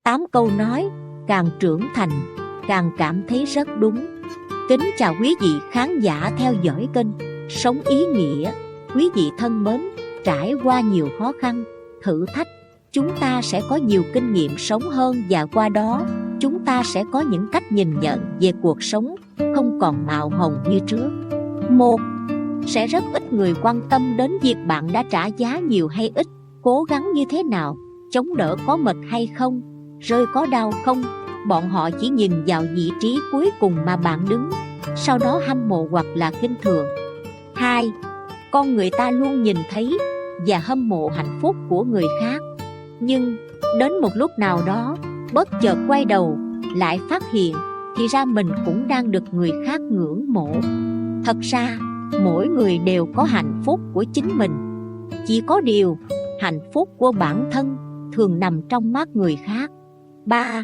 8 câu nói, càng trưởng thành, càng cảm thấy rất đúng. Kính chào quý vị khán giả theo dõi kênh Sống Ý Nghĩa. Quý vị thân mến, trải qua nhiều khó khăn, thử thách, chúng ta sẽ có nhiều kinh nghiệm sống hơn, và qua đó, chúng ta sẽ có những cách nhìn nhận về cuộc sống không còn màu hồng như trước. 1. Sẽ rất ít người quan tâm đến việc bạn đã trả giá nhiều hay ít, cố gắng như thế nào, chống đỡ có mệt hay không, rơi có đau không. Bọn họ chỉ nhìn vào vị trí cuối cùng mà bạn đứng, sau đó hâm mộ hoặc là khinh thường. 2. Con người ta luôn nhìn thấy và hâm mộ hạnh phúc của người khác, nhưng đến một lúc nào đó, bất chợt quay đầu lại phát hiện thì ra mình cũng đang được người khác ngưỡng mộ. Thật ra, mỗi người đều có hạnh phúc của chính mình. Chỉ có điều, hạnh phúc của bản thân thường nằm trong mắt người khác. 3.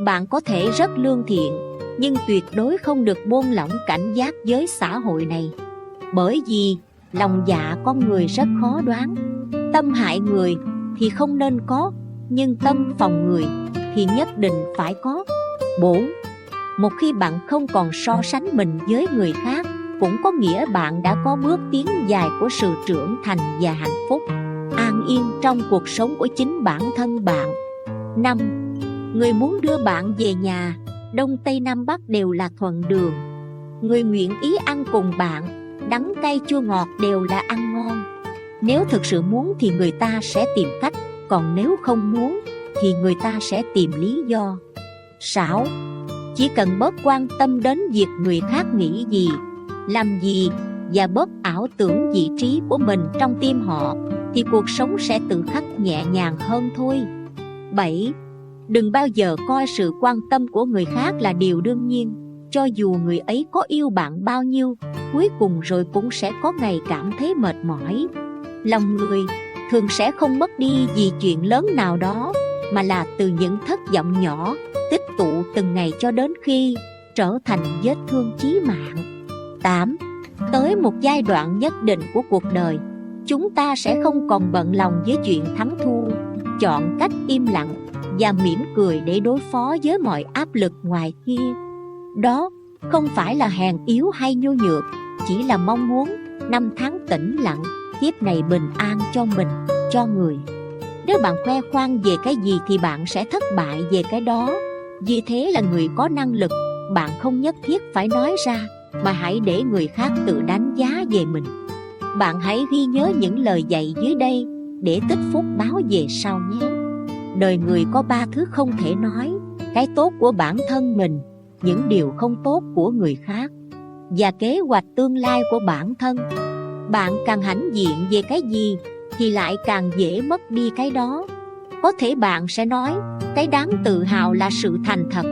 Bạn có thể rất lương thiện, nhưng tuyệt đối không được buông lỏng cảnh giác với xã hội này. Bởi vì lòng dạ con người rất khó đoán. Tâm hại người thì không nên có, nhưng tâm phòng người thì nhất định phải có. 4. Một khi bạn không còn so sánh mình với người khác, cũng có nghĩa bạn đã có bước tiến dài của sự trưởng thành và hạnh phúc, an yên trong cuộc sống của chính bản thân bạn. 5. Người muốn đưa bạn về nhà, Đông Tây Nam Bắc đều là thuận đường. Người nguyện ý ăn cùng bạn, đắng cay chua ngọt đều là ăn ngon. Nếu thực sự muốn thì người ta sẽ tìm cách, còn nếu không muốn thì người ta sẽ tìm lý do. 6. Chỉ cần bớt quan tâm đến việc người khác nghĩ gì, làm gì, và bớt ảo tưởng vị trí của mình trong tim họ, thì cuộc sống sẽ tự khắc nhẹ nhàng hơn thôi. 7. Đừng bao giờ coi sự quan tâm của người khác là điều đương nhiên. Cho dù người ấy có yêu bạn bao nhiêu, cuối cùng rồi cũng sẽ có ngày cảm thấy mệt mỏi. Lòng người thường sẽ không mất đi vì chuyện lớn nào đó, mà là từ những thất vọng nhỏ tích tụ từng ngày cho đến khi trở thành vết thương chí mạng. 8. Tới một giai đoạn nhất định của cuộc đời, chúng ta sẽ không còn bận lòng với chuyện thắng thua, chọn cách im lặng và mỉm cười để đối phó với mọi áp lực ngoài kia. Đó không phải là hèn yếu hay nhu nhược, chỉ là mong muốn năm tháng tĩnh lặng, kiếp này bình an cho mình, cho người. Nếu bạn khoe khoang về cái gì thì bạn sẽ thất bại về cái đó. Vì thế là người có năng lực, bạn không nhất thiết phải nói ra, mà hãy để người khác tự đánh giá về mình. Bạn hãy ghi nhớ những lời dạy dưới đây để tích phúc báo về sau nhé. Đời người có 3 thứ không thể nói: cái tốt của bản thân mình, những điều không tốt của người khác, và kế hoạch tương lai của bản thân. Bạn càng hãnh diện về cái gì thì lại càng dễ mất đi cái đó. Có thể bạn sẽ nói, cái đáng tự hào là sự thành thật,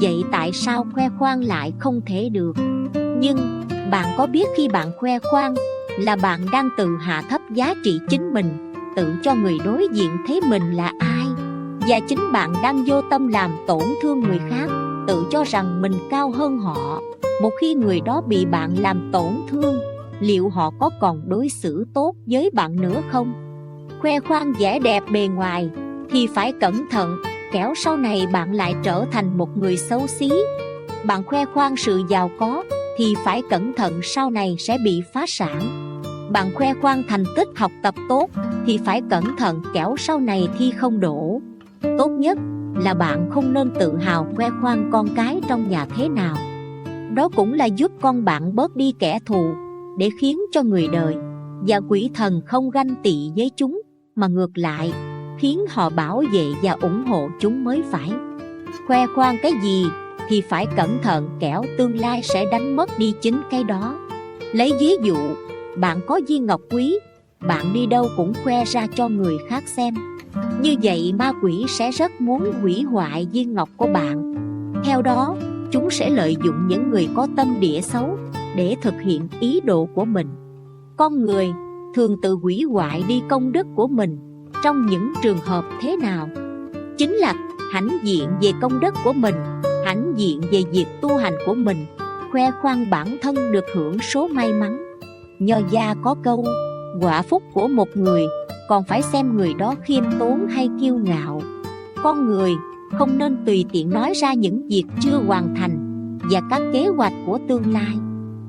vậy tại sao khoe khoang lại không thể được? Nhưng bạn có biết khi bạn khoe khoang là bạn đang tự hạ thấp giá trị chính mình, tự cho người đối diện thấy mình là ai, và chính bạn đang vô tâm làm tổn thương người khác, tự cho rằng mình cao hơn họ. Một khi người đó bị bạn làm tổn thương, liệu họ có còn đối xử tốt với bạn nữa không? Khoe khoang vẻ đẹp bề ngoài thì phải cẩn thận, kẻo sau này bạn lại trở thành một người xấu xí. Bạn khoe khoang sự giàu có thì phải cẩn thận, sau này sẽ bị phá sản. Bạn khoe khoang thành tích học tập tốt thì phải cẩn thận, kẻo sau này thi không đỗ. Tốt nhất là bạn không nên tự hào khoe khoang con cái trong nhà thế nào. Đó cũng là giúp con bạn bớt đi kẻ thù, để khiến cho người đời và quỷ thần không ganh tị với chúng, mà ngược lại khiến họ bảo vệ và ủng hộ chúng mới phải. Khoe khoang cái gì thì phải cẩn thận, kẻo tương lai sẽ đánh mất đi chính cái đó. Lấy ví dụ, bạn có viên ngọc quý, bạn đi đâu cũng khoe ra cho người khác xem. Như vậy ma quỷ sẽ rất muốn hủy hoại viên ngọc của bạn. Theo đó, chúng sẽ lợi dụng những người có tâm địa xấu để thực hiện ý đồ của mình. Con người thường tự hủy hoại đi công đức của mình trong những trường hợp thế nào? Chính là hãnh diện về công đức của mình, hãnh diện về việc tu hành của mình, khoe khoang bản thân được hưởng số may mắn. Nho gia có câu, quả phúc của một người còn phải xem người đó khiêm tốn hay kiêu ngạo. Con người Không nên tùy tiện nói ra những việc chưa hoàn thành và các kế hoạch của tương lai.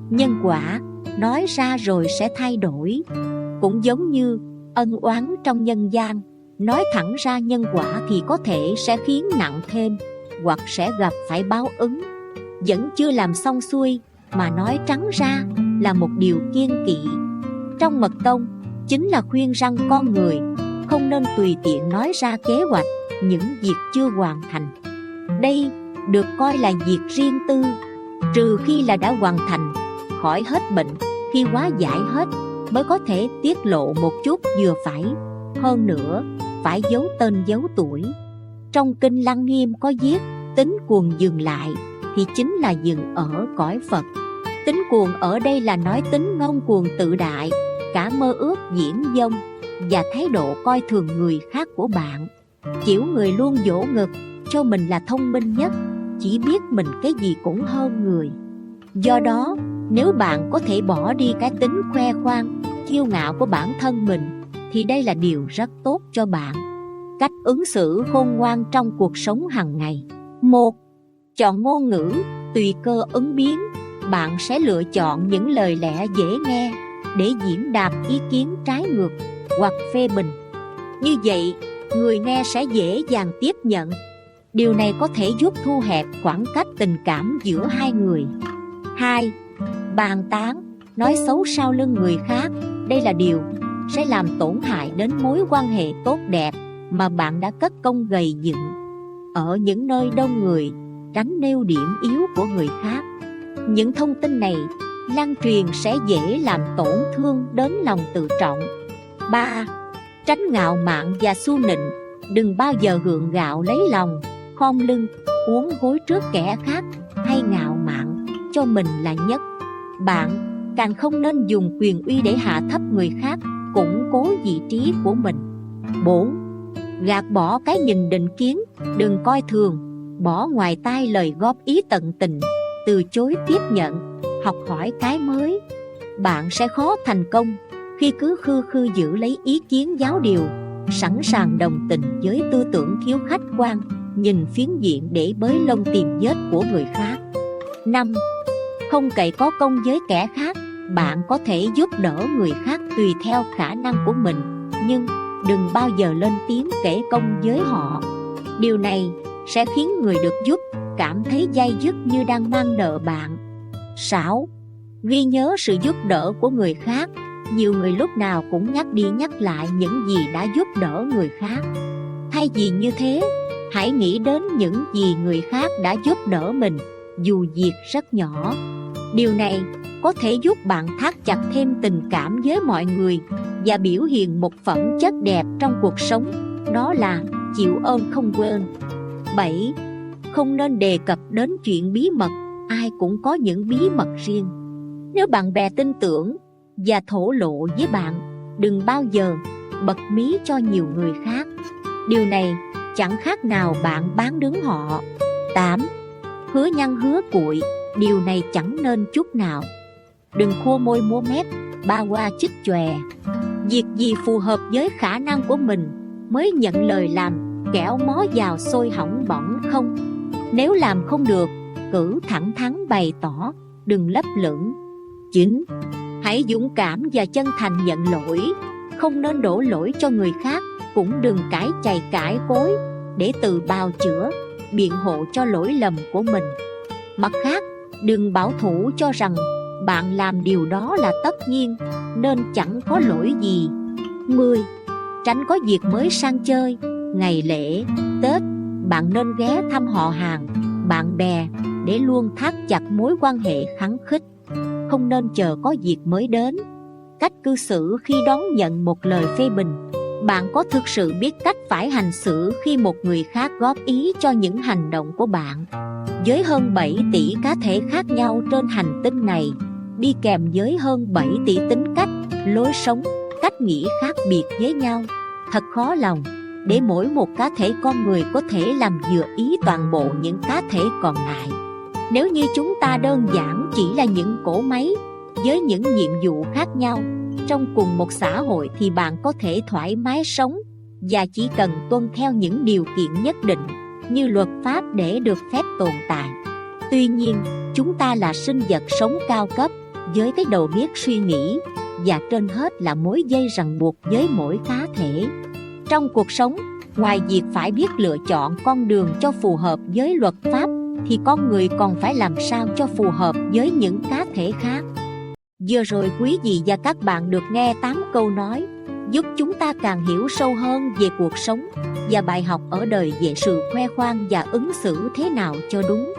Nhân quả nói ra rồi sẽ thay đổi. Cũng giống như ân oán trong nhân gian, nói thẳng ra nhân quả thì có thể sẽ khiến nặng thêm, hoặc sẽ gặp phải báo ứng. Vẫn chưa làm xong xuôi mà nói trắng ra là một điều kiêng kỵ. Trong mật tông chính là khuyên rằng con người không nên tùy tiện nói ra kế hoạch những việc chưa hoàn thành. Đây được coi là việc riêng tư, trừ khi là đã hoàn thành, khỏi hết bệnh, khi hóa giải hết mới có thể tiết lộ một chút vừa phải. Hơn nữa phải giấu tên giấu tuổi. Trong kinh Lăng Nghiêm có viết, tính cuồng dừng lại thì chính là dừng ở cõi Phật. Tính cuồng ở đây là nói tính ngông cuồng tự đại, cả mơ ước diễn dông và thái độ coi thường người khác của bạn. Kiểu người luôn vỗ ngực cho mình là thông minh nhất, chỉ biết mình cái gì cũng hơn người. Do đó, nếu bạn có thể bỏ đi cái tính khoe khoang, kiêu ngạo của bản thân mình, thì đây là điều rất tốt cho bạn. Cách ứng xử khôn ngoan trong cuộc sống hàng ngày. 1. Chọn ngôn ngữ tùy cơ ứng biến. Bạn sẽ lựa chọn những lời lẽ dễ nghe để diễn đạt ý kiến trái ngược hoặc phê bình. Như vậy, người nghe sẽ dễ dàng tiếp nhận. Điều này có thể giúp thu hẹp khoảng cách tình cảm giữa hai người. 2. Bàn tán, nói xấu sau lưng người khác. Đây là điều sẽ làm tổn hại đến mối quan hệ tốt đẹp mà bạn đã cất công gầy dựng. Ở những nơi đông người, tránh nêu điểm yếu của người khác. Những thông tin này lan truyền sẽ dễ làm tổn thương đến lòng tự trọng. 3. Tránh ngạo mạn và xu nịnh. Đừng bao giờ gượng gạo lấy lòng, khom lưng, uốn gối trước kẻ khác hay ngạo mạn cho mình là nhất. Bạn càng không nên dùng quyền uy để hạ thấp người khác, củng cố vị trí của mình. 4. Gạt bỏ cái nhìn định kiến, đừng coi thường, bỏ ngoài tai lời góp ý tận tình, từ chối tiếp nhận, học hỏi cái mới. Bạn sẽ khó thành công khi cứ khư khư giữ lấy ý kiến giáo điều, sẵn sàng đồng tình với tư tưởng thiếu khách quan, nhìn phiến diện để bới lông tìm vết của người khác. 5. Không cậy có công với kẻ khác. Bạn có thể giúp đỡ người khác tùy theo khả năng của mình, nhưng đừng bao giờ lên tiếng kể công với họ. Điều này sẽ khiến người được giúp cảm thấy day dứt như đang mang nợ bạn. 6. Ghi nhớ sự giúp đỡ của người khác. Nhiều người lúc nào cũng nhắc đi nhắc lại những gì đã giúp đỡ người khác. Thay vì như thế, hãy nghĩ đến những gì người khác đã giúp đỡ mình, dù việc rất nhỏ. Điều này có thể giúp bạn thắt chặt thêm tình cảm với mọi người và biểu hiện một phẩm chất đẹp trong cuộc sống, đó là chịu ơn không quên. 7. Không nên đề cập đến chuyện bí mật. Ai cũng có những bí mật riêng. Nếu bạn bè tin tưởng và thổ lộ với bạn, đừng bao giờ bật mí cho nhiều người khác. Điều này chẳng khác nào bạn bán đứng họ. 8. Hứa nhăn hứa cuội. Điều này chẳng nên chút nào. Đừng khua môi múa mép, ba qua chích chòe. Việc gì phù hợp với khả năng của mình mới nhận lời làm, kẻo mó vào sôi hỏng bỏng không. Nếu làm không được, cứ thẳng thắn bày tỏ, đừng lấp lửng. 9. Hãy dũng cảm và chân thành nhận lỗi. Không nên đổ lỗi cho người khác, cũng đừng cãi chày cãi cối để tự bào chữa, biện hộ cho lỗi lầm của mình. Mặt khác, đừng bảo thủ cho rằng bạn làm điều đó là tất nhiên, nên chẳng có lỗi gì. 10. Tránh có dịp mới sang chơi, ngày lễ, Tết, bạn nên ghé thăm họ hàng, bạn bè để luôn thắt chặt mối quan hệ khăng khít. Không nên chờ có dịp mới đến. Cách cư xử khi đón nhận một lời phê bình. Bạn có thực sự biết cách phải hành xử khi một người khác góp ý cho những hành động của bạn? Với hơn 7 tỷ cá thể khác nhau trên hành tinh này, đi kèm với hơn 7 tỷ tính cách, lối sống, cách nghĩ khác biệt với nhau, thật khó lòng để mỗi một cá thể con người có thể làm vừa ý toàn bộ những cá thể còn lại. Nếu như chúng ta đơn giản chỉ là những cỗ máy với những nhiệm vụ khác nhau trong cùng một xã hội, thì bạn có thể thoải mái sống và chỉ cần tuân theo những điều kiện nhất định. như luật pháp để được phép tồn tại. Tuy nhiên, chúng ta là sinh vật sống cao cấp, với cái đầu biết suy nghĩ, và trên hết là mối dây ràng buộc với mỗi cá thể. Trong cuộc sống, ngoài việc phải biết lựa chọn con đường cho phù hợp với luật pháp, thì con người còn phải làm sao cho phù hợp với những cá thể khác. Vừa rồi quý vị và các bạn được nghe 8 câu nói giúp chúng ta càng hiểu sâu hơn về cuộc sống và bài học ở đời về sự khoe khoang và ứng xử thế nào cho đúng.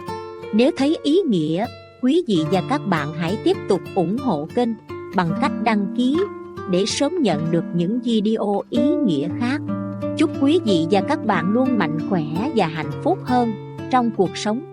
Nếu thấy ý nghĩa, quý vị và các bạn hãy tiếp tục ủng hộ kênh bằng cách đăng ký để sớm nhận được những video ý nghĩa khác. Chúc quý vị và các bạn luôn mạnh khỏe và hạnh phúc hơn trong cuộc sống.